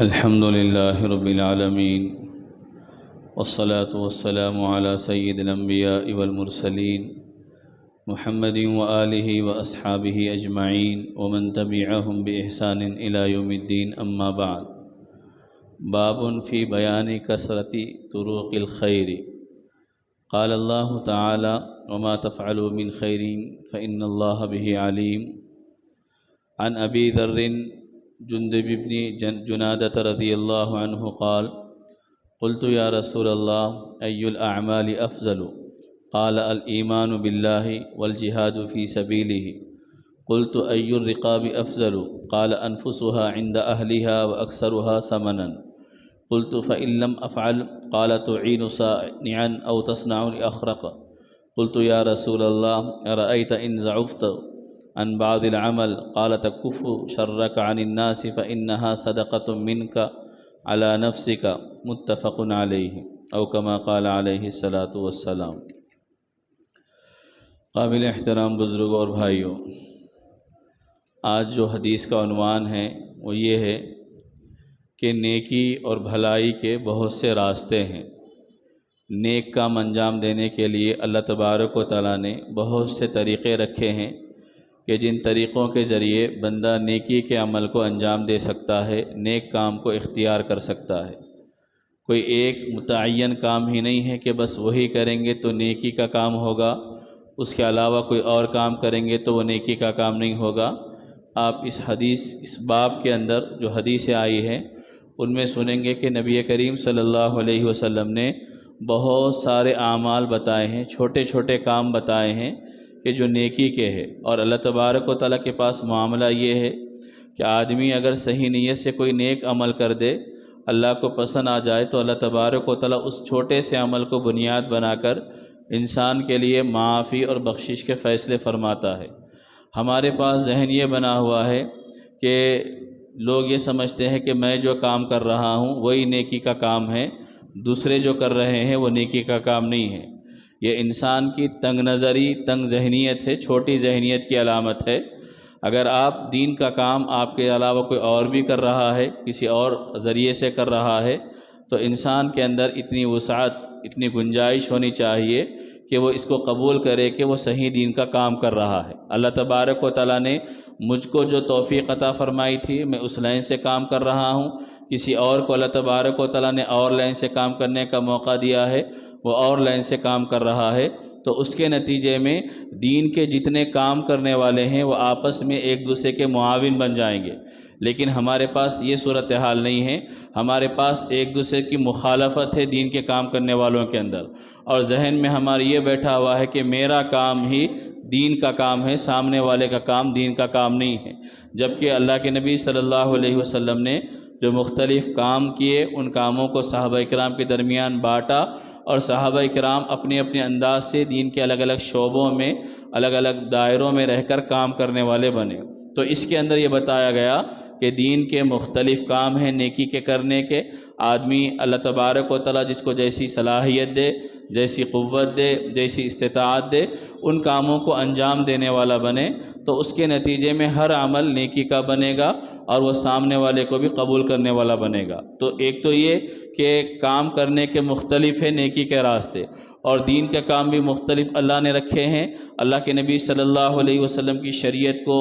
الحمد لله رب العالمين والصلاة والسلام على سيد الأنبياء والمرسلين محمد وآله وأصحابه أجمعين ومن تبعهم بإحسان إلى يوم الدين أما بعد باب في بيان كثرة طرق الخير قال الله تعالى وما تفعلوا من خير فإن الله به عليم عن أبي ذر جندب بن جنادة رضي الله عنه قال قلت يا رسول الله أي الأعمال أفضل قال الإيمان بالله والجهاد في سبيله قلت أي الرقاب أفضل قال أنفسها عند أهلها وأكثرها ثمنا قلت فإن لم أفعل قال تعين صانعا أو تصنع لأخرق قلت يا رسول الله أرأيت إن ضعفت عن بعض العمل قال تكف شرك عن الناس فإنها صدقة منك على نفسك متفق علیہ او کما قال علیہ الصلاۃ والسلام۔ قابل احترام بزرگوں اور بھائیوں، آج جو حدیث کا عنوان ہے وہ یہ ہے کہ نیکی اور بھلائی کے بہت سے راستے ہیں۔ نیک کام انجام دینے کے لیے اللہ تبارک و تعالیٰ نے بہت سے طریقے رکھے ہیں کہ جن طریقوں کے ذریعے بندہ نیکی کے عمل کو انجام دے سکتا ہے، نیک کام کو اختیار کر سکتا ہے۔ کوئی ایک متعین کام ہی نہیں ہے کہ بس وہی کریں گے تو نیکی کا کام ہوگا، اس کے علاوہ کوئی اور کام کریں گے تو وہ نیکی کا کام نہیں ہوگا۔ آپ اس باب کے اندر جو حدیثیں آئی ہیں ان میں سنیں گے کہ نبی کریم صلی اللہ علیہ وسلم نے بہت سارے اعمال بتائے ہیں، چھوٹے چھوٹے کام بتائے ہیں کہ جو نیکی کے ہے، اور اللہ تبارک و تعالیٰ کے پاس معاملہ یہ ہے کہ آدمی اگر صحیح نیت سے کوئی نیک عمل کر دے، اللہ کو پسند آ جائے تو اللہ تبارک و تعالیٰ اس چھوٹے سے عمل کو بنیاد بنا کر انسان کے لیے معافی اور بخشش کے فیصلے فرماتا ہے۔ ہمارے پاس ذہن یہ بنا ہوا ہے کہ لوگ یہ سمجھتے ہیں کہ میں جو کام کر رہا ہوں وہی نیکی کا کام ہے، دوسرے جو کر رہے ہیں وہ نیکی کا کام نہیں ہے۔ یہ انسان کی تنگ نظری، تنگ ذہنیت ہے، چھوٹی ذہنیت کی علامت ہے۔ اگر آپ دین کا کام آپ کے علاوہ کوئی اور بھی کر رہا ہے، کسی اور ذریعے سے کر رہا ہے، تو انسان کے اندر اتنی وسعت، اتنی گنجائش ہونی چاہیے کہ وہ اس کو قبول کرے کہ وہ صحیح دین کا کام کر رہا ہے۔ اللہ تبارک و تعالیٰ نے مجھ کو جو توفیق عطا فرمائی تھی، میں اس لائن سے کام کر رہا ہوں، کسی اور کو اللہ تبارک و تعالیٰ نے اور لائن سے کام کرنے کا موقع دیا ہے، وہ اور لائن سے کام کر رہا ہے، تو اس کے نتیجے میں دین کے جتنے کام کرنے والے ہیں وہ آپس میں ایک دوسرے کے معاون بن جائیں گے۔ لیکن ہمارے پاس یہ صورتحال نہیں ہے، ہمارے پاس ایک دوسرے کی مخالفت ہے دین کے کام کرنے والوں کے اندر، اور ذہن میں ہمارے یہ بیٹھا ہوا ہے کہ میرا کام ہی دین کا کام ہے، سامنے والے کا کام دین کا کام نہیں ہے۔ جبکہ اللہ کے نبی صلی اللہ علیہ وسلم نے جو مختلف کام کیے، ان کاموں کو صحابہ اکرام کے درمیان بانٹا، اور صحابہ کرام اپنے اپنے انداز سے دین کے الگ الگ شعبوں میں، الگ الگ دائروں میں رہ کر کام کرنے والے بنے۔ تو اس کے اندر یہ بتایا گیا کہ دین کے مختلف کام ہیں نیکی کے کرنے کے۔ آدمی اللہ تبارک و تعالیٰ جس کو جیسی صلاحیت دے، جیسی قوت دے، جیسی استطاعت دے، ان کاموں کو انجام دینے والا بنے، تو اس کے نتیجے میں ہر عمل نیکی کا بنے گا اور وہ سامنے والے کو بھی قبول کرنے والا بنے گا۔ تو ایک تو یہ کہ کام کرنے کے مختلف ہیں نیکی کے راستے، اور دین کے کام بھی مختلف اللہ نے رکھے ہیں۔ اللہ کے نبی صلی اللہ علیہ وسلم کی شریعت کو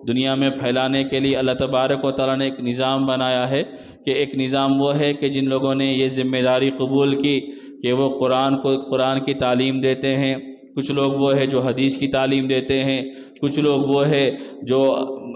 دنیا میں پھیلانے کے لیے اللہ تبارک و تعالیٰ نے ایک نظام بنایا ہے، کہ ایک نظام وہ ہے کہ جن لوگوں نے یہ ذمہ داری قبول کی کہ وہ قرآن کی تعلیم دیتے ہیں، کچھ لوگ وہ ہے جو حدیث کی تعلیم دیتے ہیں، کچھ لوگ وہ ہے جو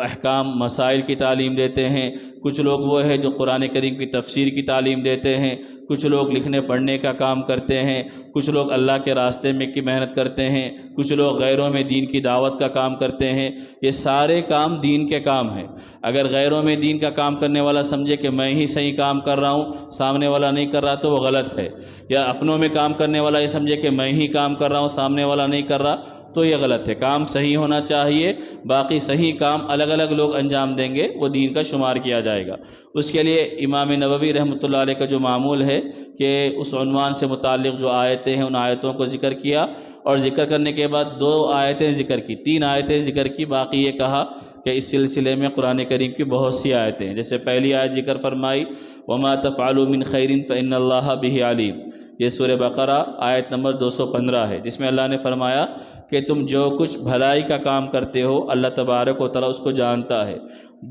احکام مسائل کی تعلیم دیتے ہیں، کچھ لوگ وہ ہے جو قرآن کریم کی تفسیر کی تعلیم دیتے ہیں، کچھ لوگ لکھنے پڑھنے کا کام کرتے ہیں، کچھ لوگ اللہ کے راستے میں کی محنت کرتے ہیں، کچھ لوگ غیروں میں دین کی دعوت کا کام کرتے ہیں۔ یہ سارے کام دین کے کام ہیں۔ اگر غیروں میں دین کا کام کرنے والا سمجھے کہ میں ہی صحیح کام کر رہا ہوں، سامنے والا نہیں کر رہا، تو وہ غلط ہے۔ یا اپنوں میں کام کرنے والا یہ سمجھے کہ میں ہی کام کر رہا ہوں، سامنے والا نہیں کر رہا، تو یہ غلط ہے۔ کام صحیح ہونا چاہیے، باقی صحیح کام الگ الگ لوگ انجام دیں گے، وہ دین کا شمار کیا جائے گا۔ اس کے لیے امام نووی رحمۃ اللہ علیہ کا جو معمول ہے کہ اس عنوان سے متعلق جو آیتیں ہیں ان آیتوں کو ذکر کیا، اور ذکر کرنے کے بعد 2 آیتیں ذکر کی، 3 آیتیں ذکر کی، باقی یہ کہا کہ اس سلسلے میں قرآن کریم کی بہت سی آیتیں ہیں. جیسے پہلی آیت ذکر فرمائی وما تفعلوا من خیر فإن اللہ بہ علیم، یہ سورہ بقرہ آیت نمبر 215 ہے، جس میں اللہ نے فرمایا کہ تم جو کچھ بھلائی کا کام کرتے ہو اللہ تبارک و تعالیٰ اس کو جانتا ہے.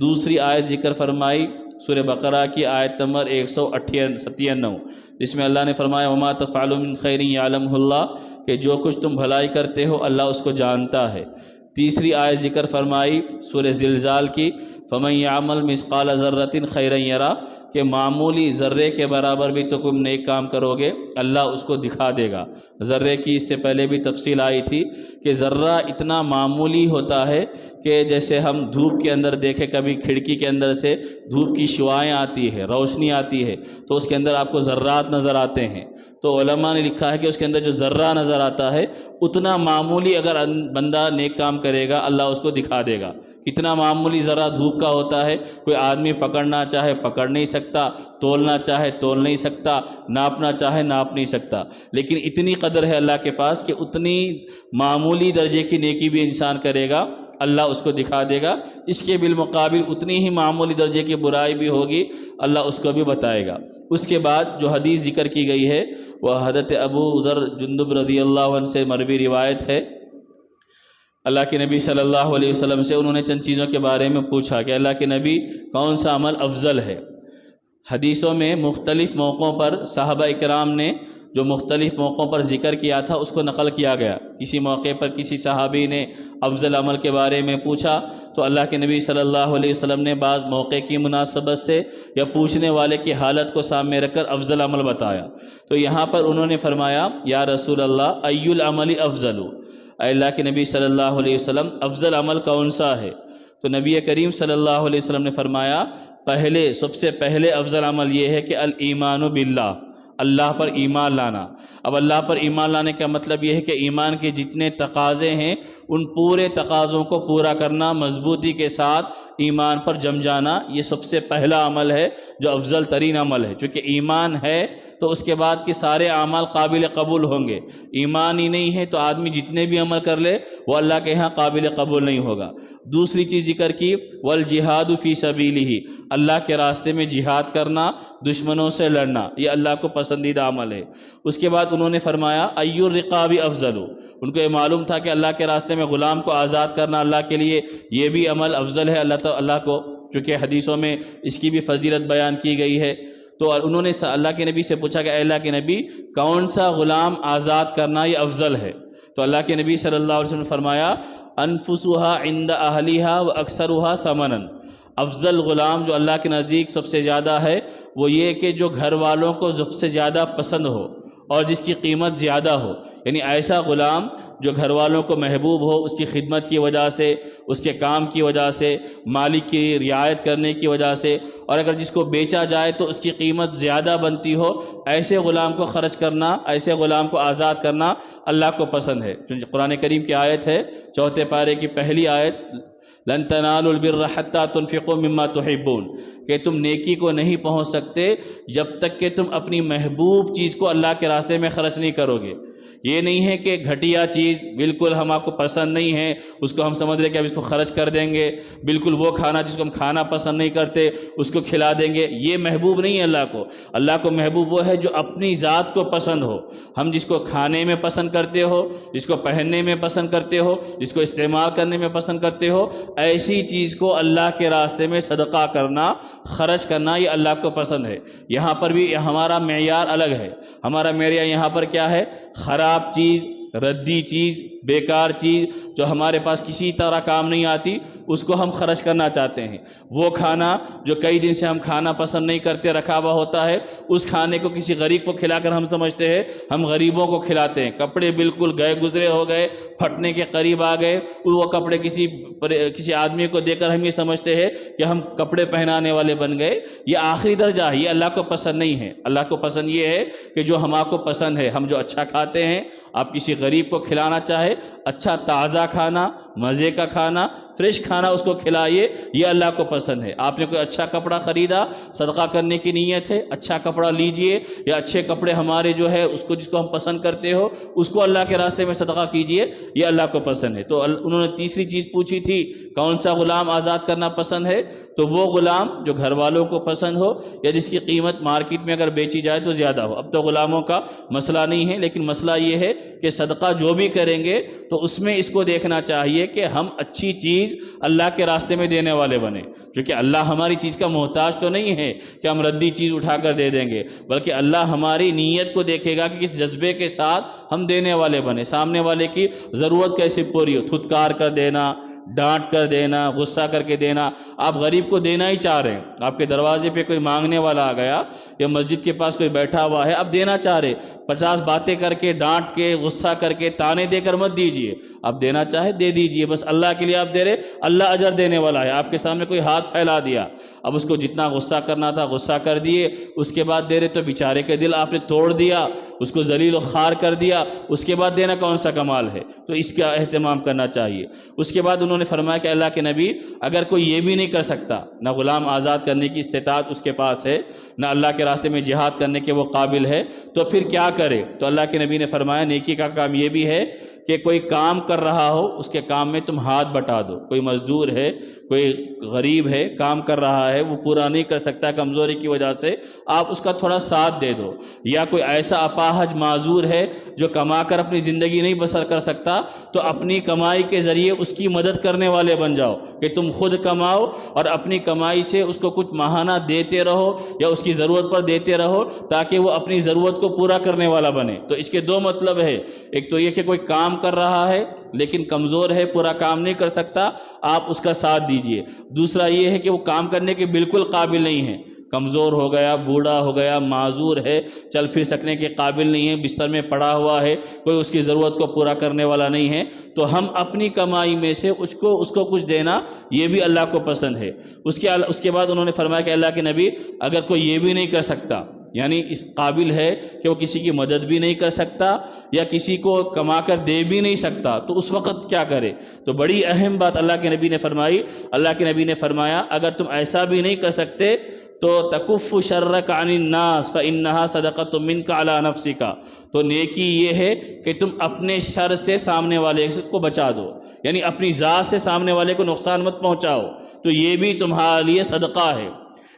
دوسری آیت ذکر فرمائی سورہ بقرہ کی آیت نمبر 197، جس میں اللہ نے فرمایا وما تفعلوا من خیر یعلمہ اللہ، کہ جو کچھ تم بھلائی کرتے ہو اللہ اس کو جانتا ہے. تیسری آیت ذکر فرمائی سورہ زلزال کی فمن یعمل مثقال ذرۃ خیرا یرا، کہ معمولی ذرے کے برابر بھی تو تم نیک کام کرو گے اللہ اس کو دکھا دے گا. ذرے کی اس سے پہلے بھی تفصیل آئی تھی کہ ذرہ اتنا معمولی ہوتا ہے کہ جیسے ہم دھوپ کے اندر دیکھیں، کبھی کھڑکی کے اندر سے دھوپ کی شعاعیں آتی ہے، روشنی آتی ہے تو اس کے اندر آپ کو ذرات نظر آتے ہیں. تو علماء نے لکھا ہے کہ اس کے اندر جو ذرہ نظر آتا ہے اتنا معمولی اگر بندہ نیک کام کرے گا اللہ اس کو دکھا دے گا. کتنا معمولی ذرہ دھوپ کا ہوتا ہے، کوئی آدمی پکڑنا چاہے پکڑ نہیں سکتا، تولنا چاہے تول نہیں سکتا، ناپنا چاہے ناپ نہیں سکتا، لیکن اتنی قدر ہے اللہ کے پاس کہ اتنی معمولی درجے کی نیکی بھی انسان کرے گا اللہ اس کو دکھا دے گا. اس کے بالمقابل اتنی ہی معمولی درجے کی برائی بھی ہوگی اللہ اس کو بھی بتائے گا. اس کے بعد جو حدیث ذکر کی گئی ہے وہ حضرت ابو ذر جندب رضی اللہ عنہ سے مروی روایت ہے. اللہ کے نبی صلی اللہ علیہ وسلم سے انہوں نے چند چیزوں کے بارے میں پوچھا کہ اللہ کے نبی کون سا عمل افضل ہے. حدیثوں میں مختلف موقعوں پر صحابہ اکرام نے جو مختلف موقعوں پر ذکر کیا تھا اس کو نقل کیا گیا. کسی موقع پر کسی صحابی نے افضل عمل کے بارے میں پوچھا تو اللہ کے نبی صلی اللہ علیہ وسلم نے بعض موقع کی مناسبت سے یا پوچھنے والے کی حالت کو سامنے رکھ کر افضل عمل بتایا. تو یہاں پر انہوں نے فرمایا یا رسول اللہ ای العمل افضل، اے اللہ کے نبی صلی اللہ علیہ وسلم افضل عمل کون سا ہے؟ تو نبی کریم صلی اللہ علیہ وسلم نے فرمایا سب سے پہلے افضل عمل یہ ہے کہ الایمان باللہ، اللہ پر ایمان لانا. اب اللہ پر ایمان لانے کا مطلب یہ ہے کہ ایمان کے جتنے تقاضے ہیں ان پورے تقاضوں کو پورا کرنا، مضبوطی کے ساتھ ایمان پر جم جانا، یہ سب سے پہلا عمل ہے جو افضل ترین عمل ہے. چونکہ ایمان ہے تو اس کے بعد کے سارے اعمال قابل قبول ہوں گے. ایمان ہی نہیں ہے تو آدمی جتنے بھی عمل کر لے وہ اللہ کے ہاں قابل قبول نہیں ہوگا. دوسری چیز ذکر کی والجہاد فی سبیلہ، اللہ کے راستے میں جہاد کرنا، دشمنوں سے لڑنا، یہ اللہ کو پسندیدہ عمل ہے. اس کے بعد انہوں نے فرمایا ای الرقاب افضل، ان کو یہ معلوم تھا کہ اللہ کے راستے میں غلام کو آزاد کرنا اللہ کے لیے یہ بھی عمل افضل ہے اللہ کو، چونکہ حدیثوں میں اس کی بھی فضیلت بیان کی گئی ہے. تو انہوں نے اللہ کے نبی سے پوچھا کہ اے اللہ کے نبی کون سا غلام آزاد کرنا یہ افضل ہے؟ تو اللہ کے نبی صلی اللہ علیہ وسلم نے فرمایا انفسها عند اہلها واکثرها ثمنا، افضل غلام جو اللہ کے نزدیک سب سے زیادہ ہے وہ یہ کہ جو گھر والوں کو سب سے زیادہ پسند ہو اور جس کی قیمت زیادہ ہو. یعنی ایسا غلام جو گھر والوں کو محبوب ہو، اس کی خدمت کی وجہ سے، اس کے کام کی وجہ سے، مالک کی رعایت کرنے کی وجہ سے، اور اگر جس کو بیچا جائے تو اس کی قیمت زیادہ بنتی ہو، ایسے غلام کو خرچ کرنا، ایسے غلام کو آزاد کرنا اللہ کو پسند ہے. قرآن کریم کی آیت ہے 4 پارے کی پہلی آیت لن تنالوا البر حتى تنفقوا مما تحبون، کہ تم نیکی کو نہیں پہنچ سکتے جب تک کہ تم اپنی محبوب چیز کو اللہ کے راستے میں خرچ نہیں کرو گے. یہ نہیں ہے کہ گھٹیا چیز بالکل ہم آپ کو پسند نہیں ہے اس کو ہم سمجھ رہے کہ اب اس کو خرچ کر دیں گے، بالکل وہ کھانا جس کو ہم کھانا پسند نہیں کرتے اس کو کھلا دیں گے، یہ محبوب نہیں ہے اللہ کو. اللہ کو محبوب وہ ہے جو اپنی ذات کو پسند ہو. ہم جس کو کھانے میں پسند کرتے ہو، جس کو پہننے میں پسند کرتے ہو، جس کو استعمال کرنے میں پسند کرتے ہو، ایسی چیز کو اللہ کے راستے میں صدقہ کرنا، خرچ کرنا یہ اللہ کو پسند ہے. یہاں پر بھی ہمارا معیار الگ ہے. ہمارا معیار یہاں پر کیا ہے؟ خراب چیز، ردی چیز، بیکار چیز جو ہمارے پاس کسی طرح کام نہیں آتی اس کو ہم خرچ کرنا چاہتے ہیں. وہ کھانا جو کئی دن سے ہم کھانا پسند نہیں کرتے رکھا ہوا ہوتا ہے اس کھانے کو کسی غریب کو کھلا کر ہم سمجھتے ہیں ہم غریبوں کو کھلاتے ہیں. کپڑے بالکل گئے گزرے ہو گئے، پھٹنے کے قریب آ گئے، وہ کپڑے کسی آدمی کو دے کر ہم یہ سمجھتے ہیں کہ ہم کپڑے پہنانے والے بن گئے. یہ آخری درجہ ہے، یہ اللہ کو پسند نہیں ہے. اللہ کو پسند یہ ہے کہ جو ہم آپ کو پسند ہے، ہم جو اچھا کھاتے ہیں، آپ کسی غریب کو کھلانا چاہے، اچھا تازہ کھانا، مزے کا کھانا، فریش کھانا اس کو کھلائیے، یہ اللہ کو پسند ہے۔ آپ نے کوئی اچھا کپڑا خریدا، صدقہ کرنے کی نیت ہے، اچھا کپڑا لیجئے، یا اچھے کپڑے ہمارے جو ہے اس کو جس کو ہم پسند کرتے ہو اس کو اللہ کے راستے میں صدقہ کیجئے، یہ اللہ کو پسند ہے۔ تو انہوں نے تیسری چیز پوچھی تھی کون سا غلام آزاد کرنا پسند ہے، تو وہ غلام جو گھر والوں کو پسند ہو یا جس کی قیمت مارکیٹ میں اگر بیچی جائے تو زیادہ ہو۔ اب تو غلاموں کا مسئلہ نہیں ہے، لیکن مسئلہ یہ ہے کہ صدقہ جو بھی کریں گے تو اس میں اس کو دیکھنا چاہیے کہ ہم اچھی چیز اللہ کے راستے میں دینے والے بنیں، کیونکہ اللہ ہماری چیز کا محتاج تو نہیں ہے کہ ہم ردی چیز اٹھا کر دے دیں گے، بلکہ اللہ ہماری نیت کو دیکھے گا کہ کس جذبے کے ساتھ ہم دینے والے بنے، سامنے والے کی ضرورت کیسے پوری ہو، تھتکار کر دینا، ڈانٹ کر دینا، غصہ کر کے دینا۔ آپ غریب کو دینا ہی چاہ رہے ہیں، آپ کے دروازے پہ کوئی مانگنے والا آ گیا یا مسجد کے پاس کوئی بیٹھا ہوا ہے، آپ دینا چاہ رہے، 50 باتیں کر کے، ڈانٹ کے، غصہ کر کے، تانے دے کر مت دیجئے، آپ دینا چاہے دے دیجئے، بس اللہ کے لیے آپ دے رہے، اللہ اجر دینے والا ہے۔ آپ کے سامنے کوئی ہاتھ پھیلا دیا، اب اس کو جتنا غصہ کرنا تھا غصہ کر دیے، اس کے بعد دے رہے تو بیچارے کے دل آپ نے توڑ دیا، اس کو ذلیل و خوار کر دیا، اس کے بعد دینا کون سا کمال ہے؟ تو اس کا اہتمام کرنا چاہیے۔ اس کے بعد انہوں نے فرمایا کہ اللہ کے نبی اگر کوئی یہ بھی نہیں کر سکتا، نہ غلام آزاد کرنے کی استطاعت اس کے پاس ہے، نہ اللہ کے راستے میں جہاد کرنے کے وہ قابل ہے، تو پھر کیا کرے؟ تو اللہ کے نبی نے فرمایا نیکی کا کام یہ بھی ہے کہ کوئی کام کر رہا ہو اس کے کام میں تم ہاتھ بٹا دو۔ کوئی مزدور ہے، کوئی غریب ہے، کام کر رہا ہے، وہ پورا نہیں کر سکتا کمزوری کی وجہ سے، آپ اس کا تھوڑا ساتھ دے دو۔ یا کوئی ایسا اپاہج معذور ہے جو کما کر اپنی زندگی نہیں بسر کر سکتا، تو اپنی کمائی کے ذریعے اس کی مدد کرنے والے بن جاؤ کہ تم خود کماؤ اور اپنی کمائی سے اس کو کچھ ماہانہ دیتے رہو یا اس کی ضرورت پر دیتے رہو تاکہ وہ اپنی ضرورت کو پورا کرنے والا بنے۔ تو اس کے دو مطلب ہے، ایک تو یہ کہ کوئی کام کر رہا ہے لیکن کمزور ہے، پورا کام نہیں کر سکتا، آپ اس کا ساتھ دیجئے۔ دوسرا یہ ہے کہ وہ کام کرنے کے بالکل قابل نہیں ہے، کمزور ہو گیا، بوڑھا ہو گیا، معذور ہے، چل پھر سکنے کے قابل نہیں ہے، بستر میں پڑا ہوا ہے، کوئی اس کی ضرورت کو پورا کرنے والا نہیں ہے، تو ہم اپنی کمائی میں سے اس کو کچھ دینا یہ بھی اللہ کو پسند ہے۔ اس کے بعد انہوں نے فرمایا کہ اللہ کے نبی اگر کوئی یہ بھی نہیں کر سکتا، یعنی اس قابل ہے کہ وہ کسی کی مدد بھی نہیں کر سکتا یا کسی کو کما کر دے بھی نہیں سکتا، تو اس وقت کیا کرے؟ تو بڑی اہم بات اللہ کے نبی نے فرمائی۔ اللہ کے نبی نے فرمایا اگر تم ایسا بھی نہیں کر سکتے تو تکف شرک عن الناس فإنها صدقۃ منک علی نفسک، تو نیکی یہ ہے کہ تم اپنے شر سے سامنے والے کو بچا دو، یعنی اپنی ذات سے سامنے والے کو نقصان مت پہنچاؤ، تو یہ بھی تمہارے لیے صدقہ ہے۔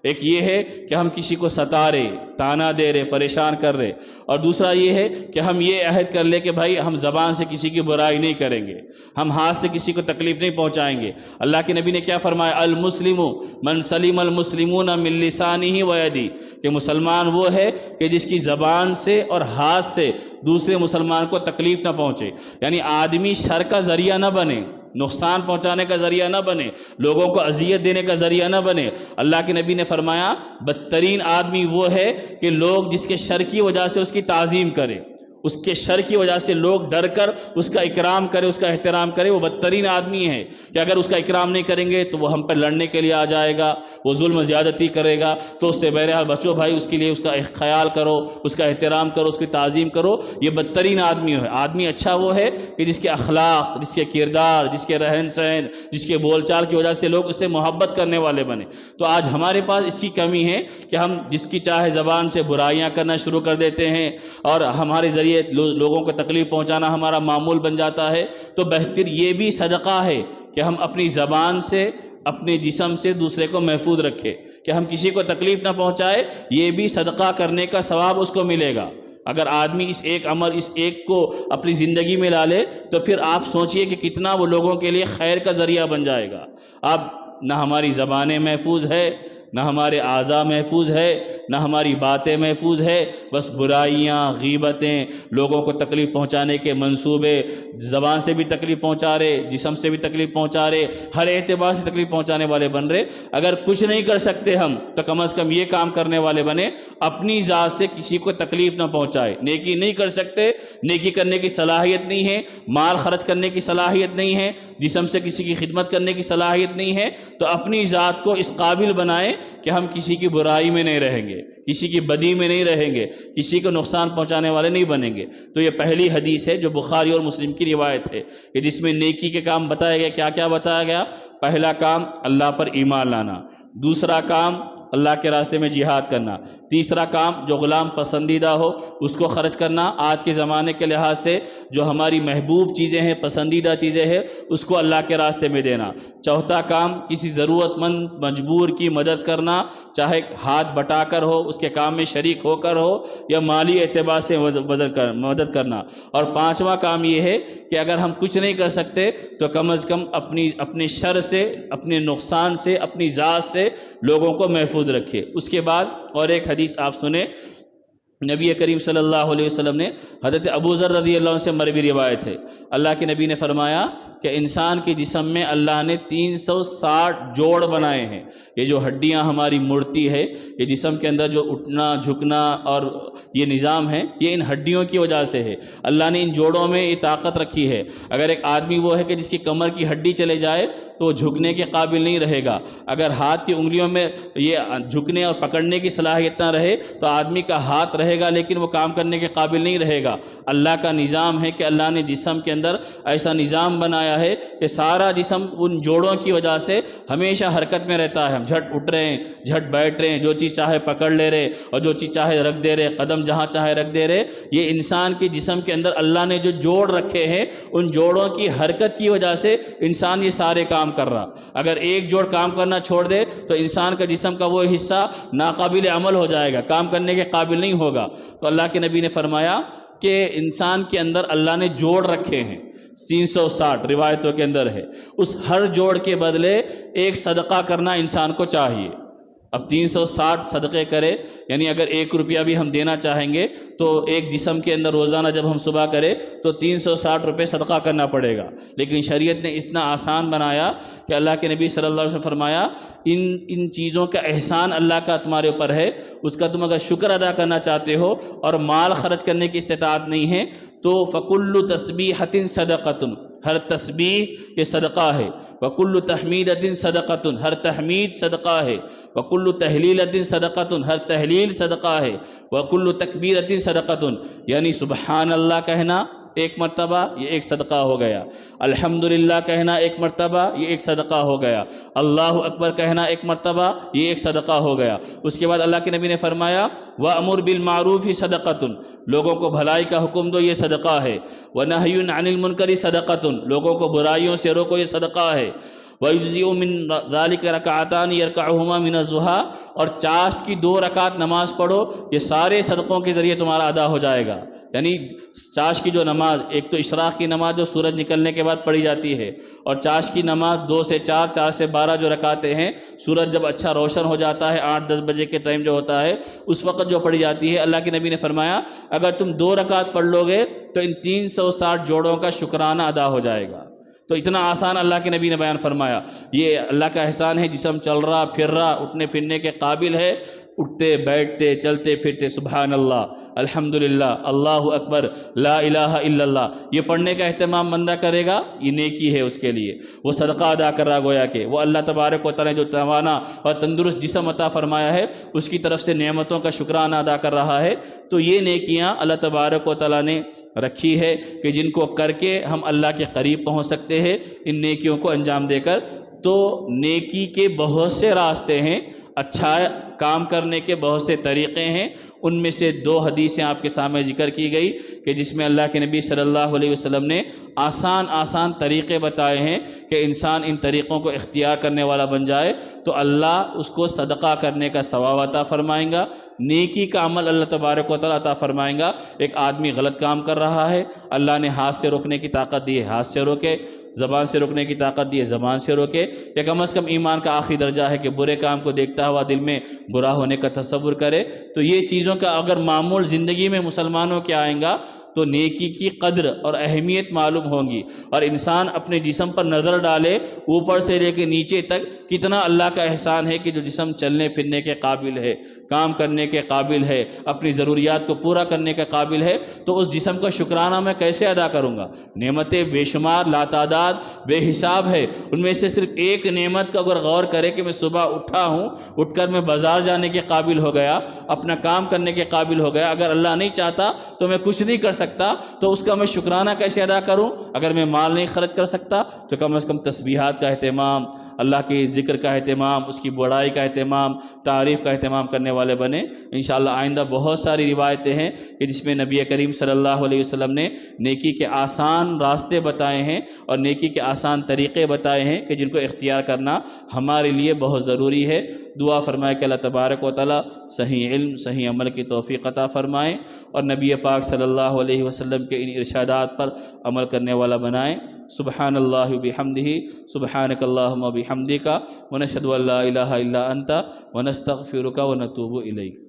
ایک یہ ہے کہ ہم کسی کو ستا رہے، تانا دے رہے، پریشان کر رہے، اور دوسرا یہ ہے کہ ہم یہ عہد کر لیں کہ بھائی ہم زبان سے کسی کی برائی نہیں کریں گے، ہم ہاتھ سے کسی کو تکلیف نہیں پہنچائیں گے۔ اللہ کے نبی نے کیا فرمایا؟ المسلم من سلم المسلمون من لسانہ ویدہ، کہ مسلمان وہ ہے کہ جس کی زبان سے اور ہاتھ سے دوسرے مسلمان کو تکلیف نہ پہنچے، یعنی آدمی شر کا ذریعہ نہ بنے، نقصان پہنچانے کا ذریعہ نہ بنے، لوگوں کو اذیت دینے کا ذریعہ نہ بنے۔ اللہ کے نبی نے فرمایا بدترین آدمی وہ ہے کہ لوگ جس کے شر کی وجہ سے اس کی تعظیم کریں، اس کے شر کی وجہ سے لوگ ڈر کر اس کا اکرام کرے، اس کا احترام کرے، وہ بدترین آدمی ہے کہ اگر اس کا اکرام نہیں کریں گے تو وہ ہم پر لڑنے کے لیے آ جائے گا، وہ ظلم و زیادتی کرے گا، تو اس سے بہرحال بچو بھائی، اس کے لیے اس کا خیال کرو، اس کا احترام کرو، اس کی تعظیم کرو۔ یہ بدترین آدمی ہے۔ آدمی اچھا وہ ہے کہ جس کے اخلاق، جس کے کردار، جس کے رہن سہن، جس کے بول چال کی وجہ سے لوگ اس سے محبت کرنے والے بنے۔ تو آج ہمارے پاس اس کی کمی ہے کہ ہم جس کی چاہے زبان سے برائیاں کرنا شروع کر دیتے ہیں اور ہمارے ذریعے لوگوں کو تکلیف پہنچانا ہمارا معمول بن جاتا ہے۔ تو بہتر یہ بھی صدقہ ہے کہ ہم اپنی زبان سے، اپنے جسم سے دوسرے کو محفوظ رکھے، کہ ہم کسی کو تکلیف نہ پہنچائے، یہ بھی صدقہ کرنے کا ثواب اس کو ملے گا۔ اگر آدمی اس ایک عمل، اس ایک کو اپنی زندگی میں لا لے تو پھر آپ سوچئے کہ کتنا وہ لوگوں کے لیے خیر کا ذریعہ بن جائے گا۔ اب نہ ہماری زبانیں محفوظ ہے، نہ ہمارے اعضاء محفوظ ہے، نہ ہماری باتیں محفوظ ہے، بس برائیاں، غیبتیں، لوگوں کو تکلیف پہنچانے کے منصوبے، زبان سے بھی تکلیف پہنچا رہے، جسم سے بھی تکلیف پہنچا رہے، ہر اعتبار سے تکلیف پہنچانے والے بن رہے۔ اگر کچھ نہیں کر سکتے ہم تو کم از کم یہ کام کرنے والے بنے، اپنی ذات سے کسی کو تکلیف نہ پہنچائے۔ نیکی نہیں کر سکتے، نیکی کرنے کی صلاحیت نہیں ہے، مال خرچ کرنے کی صلاحیت نہیں ہے، جسم سے کسی کی خدمت کرنے کی صلاحیت نہیں ہے، تو اپنی ذات کو اس قابل بنائیں کہ ہم کسی کی برائی میں نہیں رہیں گے، کسی کی بدی میں نہیں رہیں گے، کسی کو نقصان پہنچانے والے نہیں بنیں گے۔ تو یہ پہلی حدیث ہے جو بخاری اور مسلم کی روایت ہے کہ جس میں نیکی کے کام بتایا گیا۔ کیا کیا بتایا گیا؟ پہلا کام اللہ پر ایمان لانا، دوسرا کام اللہ کے راستے میں جہاد کرنا، تیسرا کام جو غلام پسندیدہ ہو اس کو خرچ کرنا، آج کے زمانے کے لحاظ سے جو ہماری محبوب چیزیں ہیں، پسندیدہ چیزیں ہیں، اس کو اللہ کے راستے میں دینا، چوتھا کام کسی ضرورت مند مجبور کی مدد کرنا، چاہے ہاتھ بٹا کر ہو، اس کے کام میں شریک ہو کر ہو، یا مالی اعتبار سے مدد کرنا، اور پانچواں کام یہ ہے کہ اگر ہم کچھ نہیں کر سکتے تو کم از کم اپنے شر سے، اپنے نقصان سے، اپنی ذات سے لوگوں کو محفوظ رکھے۔ اس کے بعد اور ایک حدیث آپ سنیں، نبی کریم صلی اللہ علیہ وسلم نے حضرت ابو ذر رضی اللہ عنہ سے مروی روایت ہے، اللہ کے نبی نے فرمایا کہ انسان کے جسم میں اللہ نے 360 جوڑ بنائے ہیں۔ یہ جو ہڈیاں ہماری مڑتی ہے، یہ جسم کے اندر جو اٹھنا جھکنا اور یہ نظام ہے، یہ ان ہڈیوں کی وجہ سے ہے۔ اللہ نے ان جوڑوں میں یہ طاقت رکھی ہے۔ اگر ایک آدمی وہ ہے کہ جس کی کمر کی ہڈی چلے جائے تو وہ جھکنے کے قابل نہیں رہے گا، اگر ہاتھ کی انگلیوں میں یہ جھکنے اور پکڑنے کی صلاحیت نہ رہے تو آدمی کا ہاتھ رہے گا لیکن وہ کام کرنے کے قابل نہیں رہے گا۔ اللہ کا نظام ہے کہ اللہ نے جسم کے اندر ایسا نظام بنایا ہے کہ سارا جسم ان جوڑوں کی وجہ سے ہمیشہ حرکت میں رہتا ہے۔ ہم جھٹ اٹھ رہے ہیں، جھٹ بیٹھ رہے ہیں، جو چیز چاہے پکڑ لے رہے اور جو چیز چاہے رکھ دے رہے، قدم جہاں چاہے رکھ دے رہے۔ یہ انسان کے جسم کے اندر اللہ نے جو جوڑ رکھے ہیں، ان جوڑوں کی حرکت کی وجہ سے انسان یہ سارے کام کر رہا۔ اگر ایک جوڑ کام کرنا چھوڑ دے تو انسان کا جسم کا وہ حصہ ناقابل عمل ہو جائے گا، کام کرنے کے قابل نہیں ہوگا۔ تو اللہ کے نبی نے فرمایا کہ انسان کے اندر اللہ نے جوڑ رکھے ہیں 360 روایتوں کے اندر ہے، اس ہر جوڑ کے بدلے ایک صدقہ کرنا انسان کو چاہیے۔ اب 360 صدقے کرے، یعنی اگر 1 روپیہ بھی ہم دینا چاہیں گے تو ایک جسم کے اندر روزانہ جب ہم صبح کرے تو 360 روپے صدقہ کرنا پڑے گا، لیکن شریعت نے اتنا آسان بنایا کہ اللہ کے نبی صلی اللہ علیہ وسلم فرمایا ان چیزوں کا احسان اللہ کا تمہارے اوپر ہے، اس کا تم اگر شکر ادا کرنا چاہتے ہو اور مال خرچ کرنے کی استطاعت نہیں ہے تو فَكُلُّ تَسْبِيحَةٍ صَدَقَةٌ، ہر تسبیح یہ صدقہ ہے، وَكُلُّ تَحْمِيدَةٍ صَدَقَةٌ، ہر تحمید صدقہ ہے، وَكُلُّ تَحْلِيلَةٍ صَدَقَةٌ، ہر تحلیل صدقہ ہے، وَكُلُّ تَكْبِيرَةٍ صَدَقَةٌ، یعنی سبحان اللہ کہنا ایک مرتبہ یہ ایک صدقہ ہو گیا، الحمدللہ کہنا ایک مرتبہ یہ ایک صدقہ ہو گیا، اللہ اکبر کہنا ایک مرتبہ یہ ایک صدقہ ہو گیا۔ اس کے بعد اللہ کے نبی نے فرمایا وَأْمُرْ بِالْمَعْرُوفِ صَدَقَةٌ، لوگوں کو بھلائی کا حکم دو یہ صدقہ ہے، وَنَهْيٌ عَنِ الْمُنْكَرِ صَدَقَةٌ، لوگوں کو برائیوں سے روکو یہ صدقہ ہے، وَيُجْزِئُ مِنْ ذَلِكَ رَكَعَتَانِ يَرْكَعُهُمَا مِنَ الضُّحَىٰ، اور چاشت کی 2 رکعت نماز پڑھو، یہ سارے صدقوں کے ذریعے تمہارا ادا ہو جائے گا۔ یعنی چاش کی جو نماز، ایک تو اشراق کی نماز جو سورج نکلنے کے بعد پڑھی جاتی ہے، اور چاش کی نماز 2 سے 4، 4 سے 12 جو رکعتیں ہیں، سورج جب اچھا روشن ہو جاتا ہے 8-10 بجے کے ٹائم جو ہوتا ہے اس وقت جو پڑھی جاتی ہے، اللہ کے نبی نے فرمایا اگر تم 2 رکعت پڑھ لو گے تو ان 360 جوڑوں کا شکرانہ ادا ہو جائے گا۔ تو اتنا آسان اللہ کے نبی نے بیان فرمایا، یہ اللہ کا احسان ہے، جسم چل رہا پھر رہا، اٹھنے پھرنے کے قابل ہے، اٹھتے بیٹھتے چلتے پھرتے سبحان اللہ، الحمدللہ، اللہ اکبر، لا الہ الا اللہ، یہ پڑھنے کا اہتمام بندہ کرے گا، یہ نیکی ہے اس کے لیے، وہ صدقہ ادا کر رہا، گویا کہ وہ اللہ تبارک و تعالی جو توانا اور تندرست جسم عطا فرمایا ہے اس کی طرف سے نعمتوں کا شکرانہ ادا کر رہا ہے۔ تو یہ نیکیاں اللہ تبارک و تعالی نے رکھی ہے کہ جن کو کر کے ہم اللہ کے قریب پہنچ سکتے ہیں، ان نیکیوں کو انجام دے کر۔ تو نیکی کے بہت سے راستے ہیں، اچھا کام کرنے کے بہت سے طریقے ہیں، ان میں سے 2 حدیثیں آپ کے سامنے ذکر کی گئی کہ جس میں اللہ کے نبی صلی اللہ علیہ وسلم نے آسان طریقے بتائے ہیں کہ انسان ان طریقوں کو اختیار کرنے والا بن جائے تو اللہ اس کو صدقہ کرنے کا ثواب عطا فرمائیں گا، نیکی کا عمل اللہ تبارک و تعالیٰ عطا فرمائیں گا۔ ایک آدمی غلط کام کر رہا ہے، اللہ نے ہاتھ سے روکنے کی طاقت دی ہے، ہاتھ سے روکے، زبان سے روکنے کی طاقت دی ہے، زبان سے روکے، یا کم از کم ایمان کا آخری درجہ ہے کہ برے کام کو دیکھتا ہوا دل میں برا ہونے کا تصور کرے۔ تو یہ چیزوں کا اگر معمول زندگی میں مسلمانوں کے آئیں گا تو نیکی کی قدر اور اہمیت معلوم ہوگی، اور انسان اپنے جسم پر نظر ڈالے اوپر سے لے کے نیچے تک کتنا اللہ کا احسان ہے کہ جو جسم چلنے پھرنے کے قابل ہے، کام کرنے کے قابل ہے، اپنی ضروریات کو پورا کرنے کے قابل ہے، تو اس جسم کا شکرانہ میں کیسے ادا کروں گا؟ نعمتیں بے شمار لاتعداد بے حساب ہے، ان میں سے صرف ایک نعمت کا اگر غور کرے کہ میں صبح اٹھا ہوں، اٹھ کر میں بازار جانے کے قابل ہو گیا، اپنا کام کرنے کے قابل ہو گیا، اگر اللہ نہیں چاہتا تو میں کچھ نہیں کر سکتا، تو اس کا میں شکرانہ کیسے ادا کروں؟ اگر میں مال نہیں خرچ کر سکتا تو کم از کم تسبیحات کا اہتمام، اللہ کے ذکر کا اہتمام، اس کی بڑائی کا اہتمام، تعریف کا اہتمام کرنے والے بنیں۔ انشاءاللہ آئندہ بہت ساری روایتیں ہیں کہ جس میں نبی کریم صلی اللہ علیہ وسلم نے نیکی کے آسان راستے بتائے ہیں اور نیکی کے آسان طریقے بتائے ہیں کہ جن کو اختیار کرنا ہمارے لیے بہت ضروری ہے۔ دعا فرمائے کہ اللہ تبارک و تعالی صحیح علم، صحیح عمل کی توفیق عطا فرمائیں اور نبی پاک صلی اللہ علیہ وسلم کے ان ارشادات پر عمل کرنے والا بنائیں۔ سبحان اللہ بحمدہ، سبحانک اللہم بحمدک، ونشہد ان لا الہ الا انت، ونستغفرک ونتوب الیک۔